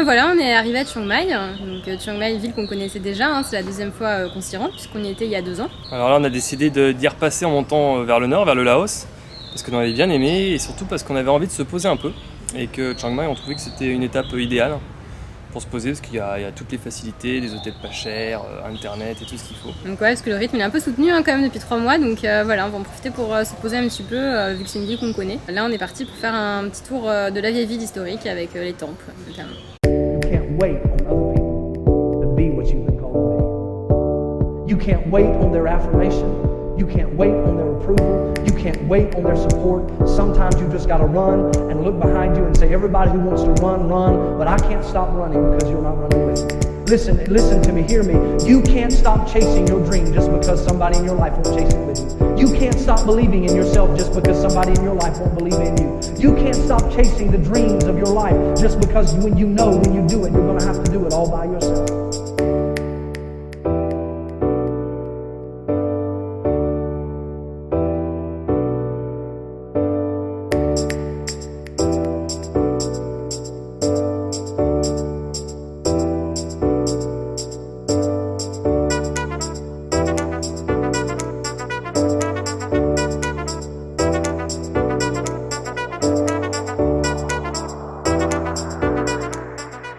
ben voilà, on est arrivé à Chiang Mai. Donc Chiang Mai, ville qu'on connaissait déjà, hein, c'est la deuxième fois qu'on s'y rend, puisqu'on y était il y a 2 ans. Alors là, on a décidé d'y repasser en montant vers le nord, vers le Laos, parce qu'on avait bien aimé, et surtout parce qu'on avait envie de se poser un peu, et que Chiang Mai, on trouvait que c'était une étape idéale pour se poser, parce qu'il y a toutes les facilités, des hôtels pas chers, internet et tout ce qu'il faut. Donc ouais, parce que le rythme il est un peu soutenu hein, quand même depuis 3 mois, donc voilà, on va en profiter pour se poser un petit peu, vu que c'est une ville qu'on connaît. Là, on est parti pour faire un petit tour de la vieille ville historique avec les temples, notamment. You can't wait on other people to be what you've been called to be. You can't wait on their affirmation. You can't wait on their approval. You can't wait on their support. Sometimes you just gotta run and look behind you and say, everybody who wants to run, run, but I can't stop running because you're not running with me. Listen to me, hear me. You can't stop chasing your dream just because somebody in your life won't chase it with you. You can't stop believing in yourself just because somebody in your life won't believe in you. You can't stop chasing the dreams of your life just because when you know when you do it, you're gonna have to do it all by yourself.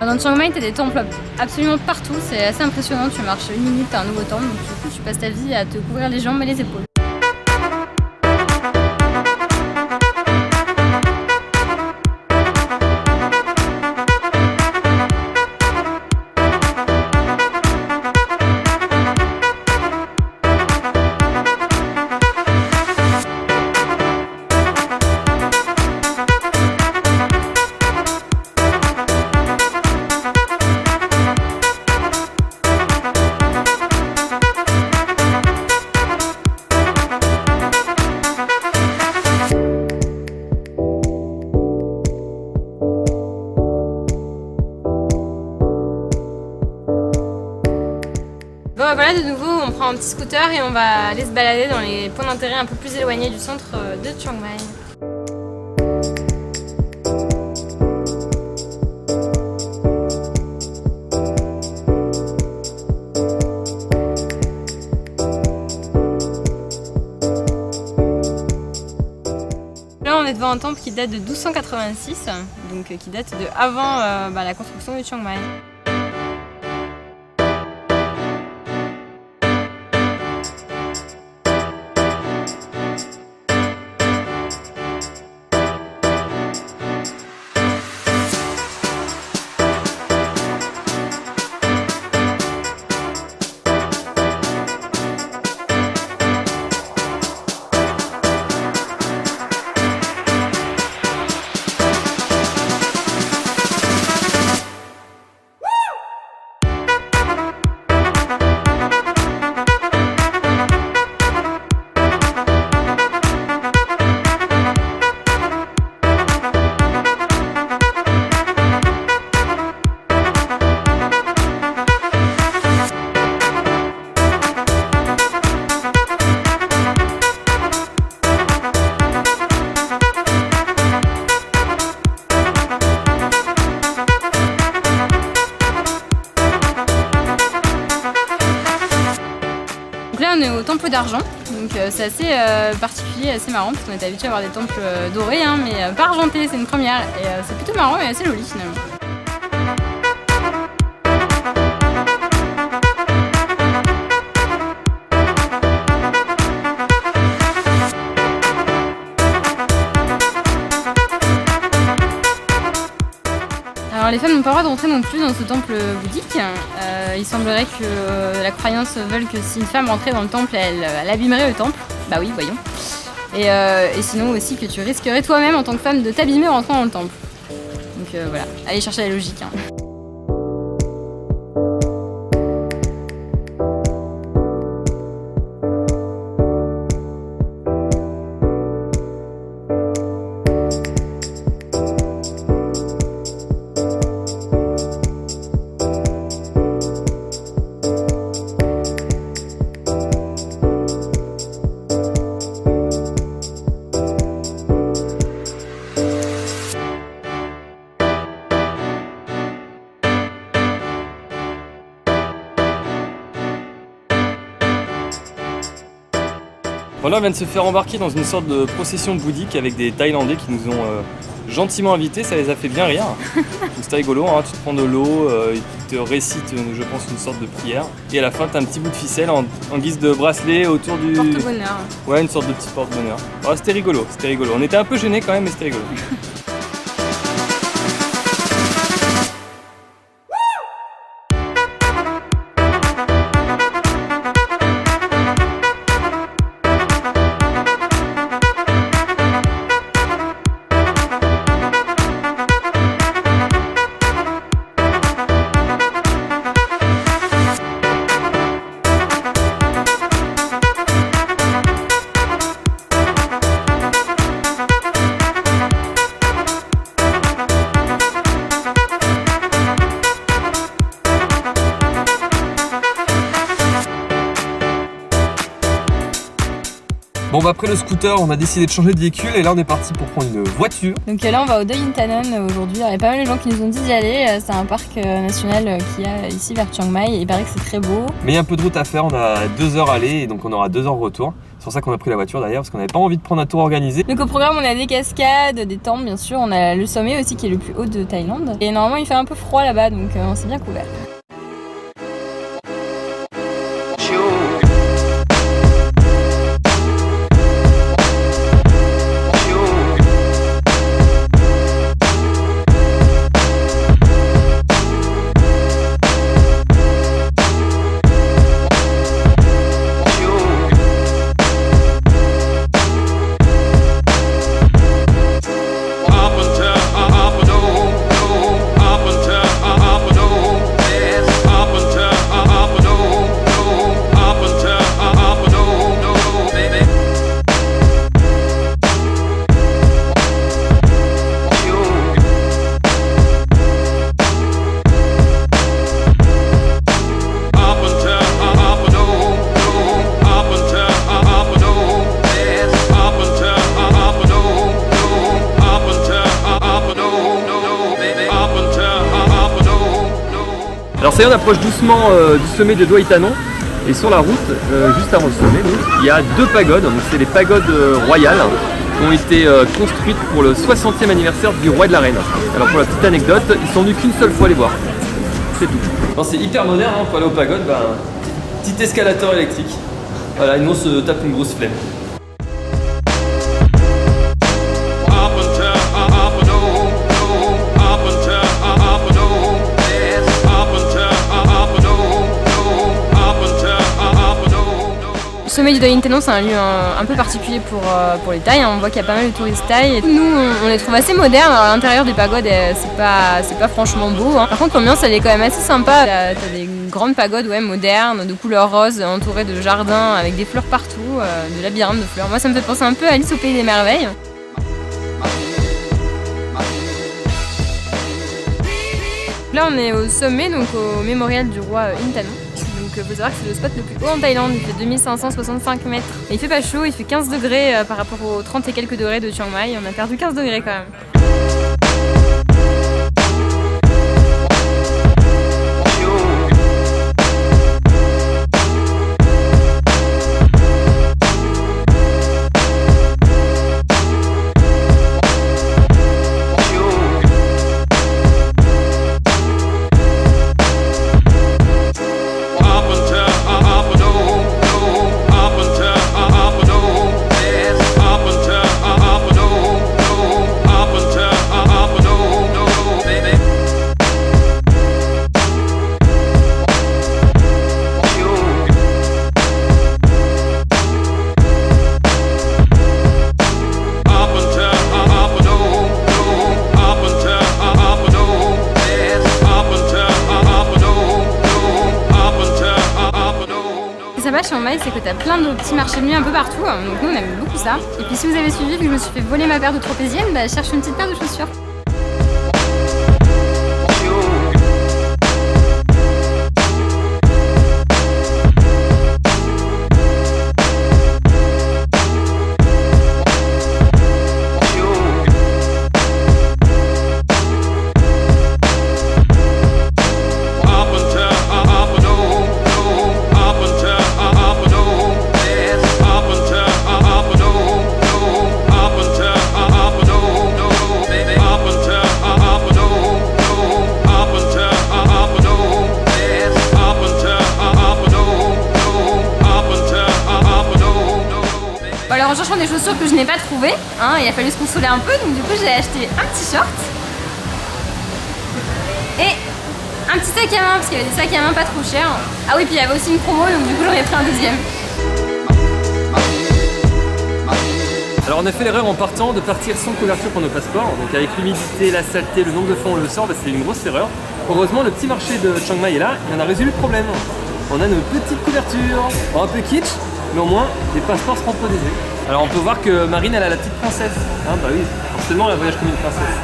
Dans Chiang Mai, t'as des temples absolument partout, c'est assez impressionnant, tu marches 1 minute, t'as un nouveau temple, donc du coup tu passes ta vie à te couvrir les jambes et les épaules. Bon voilà, de nouveau on prend un petit scooter et on va aller se balader dans les points d'intérêt un peu plus éloignés du centre de Chiang Mai. Là on est devant un temple qui date de 1286, donc qui date de avant la construction de Chiang Mai. Donc là on est au temple d'argent, donc c'est assez particulier, assez marrant parce qu'on est habitué à avoir des temples dorés, hein, mais pas argentés, c'est une première et c'est plutôt marrant et assez joli finalement. Alors les femmes n'ont pas le droit de rentrer non plus dans ce temple bouddhique. Il semblerait que la croyance veuille que si une femme rentrait dans le temple, elle abîmerait le temple. Bah oui, voyons. Et sinon aussi que tu risquerais toi-même en tant que femme de t'abîmer en rentrant dans le temple. Donc voilà, allez chercher la logique. Hein. Bon, là, on vient de se faire embarquer dans une sorte de procession bouddhique avec des Thaïlandais qui nous ont gentiment invités, ça les a fait bien rire. Donc c'était rigolo, hein, tu te prends de l'eau, ils te récitent, je pense, une sorte de prière. Et à la fin, tu as un petit bout de ficelle en guise de bracelet autour du... Porte-bonheur. Ouais, une sorte de petit porte-bonheur. Ouais, c'était rigolo, c'était rigolo. On était un peu gênés quand même, mais c'était rigolo. Bon bah après le scooter, on a décidé de changer de véhicule et là on est parti pour prendre une voiture. Donc là on va au Doi Inthanon aujourd'hui. Il y a pas mal de gens qui nous ont dit d'y aller. C'est un parc national qu'il y a ici vers Chiang Mai. Il paraît que c'est très beau. Mais il y a un peu de route à faire, on a 2 heures aller et donc on aura 2 heures retour. C'est pour ça qu'on a pris la voiture d'ailleurs, parce qu'on n'avait pas envie de prendre un tour organisé. Donc au programme on a des cascades, des temples bien sûr. On a le sommet aussi qui est le plus haut de Thaïlande. Et normalement il fait un peu froid là-bas donc on s'est bien couvert. Alors ça y est, on approche doucement du sommet de Doi Inthanon et sur la route, juste avant le sommet, donc, il y a 2 pagodes, donc c'est les pagodes royales qui ont été construites pour le 60e anniversaire du roi et de la reine. Alors pour la petite anecdote, ils sont venus qu'une seule fois les voir, c'est tout. C'est hyper moderne, hein, pour aller aux pagodes, petit escalator électrique. Voilà, et nous on se tape une grosse flemme. Le sommet du Doi Inthanon, c'est un lieu un peu particulier pour les Thaïs. On voit qu'il y a pas mal de touristes thaïs. Et nous, on les trouve assez modernes. Alors, à l'intérieur des pagodes, c'est pas franchement beau. Hein. Par contre, l'ambiance, elle est quand même assez sympa. T'as des grandes pagodes modernes, de couleur rose, entourées de jardins avec des fleurs partout, de labyrinthes de fleurs. Moi, ça me fait penser un peu à Alice au Pays des Merveilles. Là, on est au sommet, donc au mémorial du roi Inthanon. Donc, faut savoir que c'est le spot le plus haut en Thaïlande. Il fait 2565 mètres. Et il fait pas chaud, il fait 15 degrés par rapport aux 30 et quelques degrés de Chiang Mai. On a perdu 15 degrés quand même. Chiang Mai, c'est que t'as plein de petits marchés de nuit un peu partout, donc nous on aime beaucoup ça. Et puis si vous avez suivi, vu que je me suis fait voler ma paire de tropéziennes, je cherche une petite paire de chaussures. je n'ai pas trouvé, hein, il a fallu se consoler un peu, donc du coup j'ai acheté un petit short et un petit sac à main, parce qu'il y avait des sacs à main pas trop chers. Ah oui, puis il y avait aussi une promo, donc du coup j'en ai pris un deuxième. Alors on a fait l'erreur en partant de partir sans couverture pour nos passeports, donc avec l'humidité, la saleté, le nombre de fois on le sort, c'était une grosse erreur. Heureusement le petit marché de Chiang Mai est là, et on a résolu le problème. On a nos petites couvertures, un peu kitsch, mais au moins les passeports seront protégés. Alors on peut voir que Marine elle a la petite princesse, hein, bah oui, forcément elle voyage comme une princesse.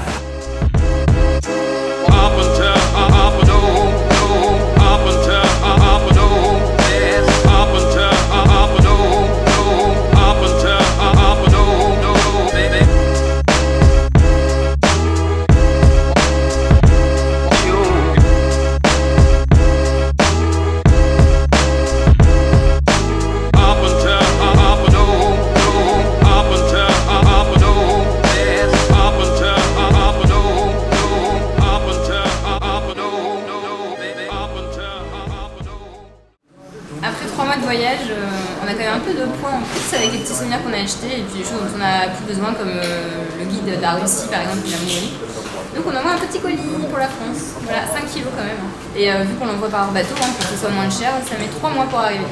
Après 3 mois de voyage, on a quand même un peu de points en plus avec les petits souvenirs qu'on a achetés et puis des choses dont on n'a plus besoin comme le guide de la Russie par exemple qui l'a mouru. Donc on envoie un petit colis pour la France, voilà 5 kilos quand même. Et vu qu'on l'envoie par bateau, hein, pour que ce soit moins cher, ça met 3 mois pour arriver.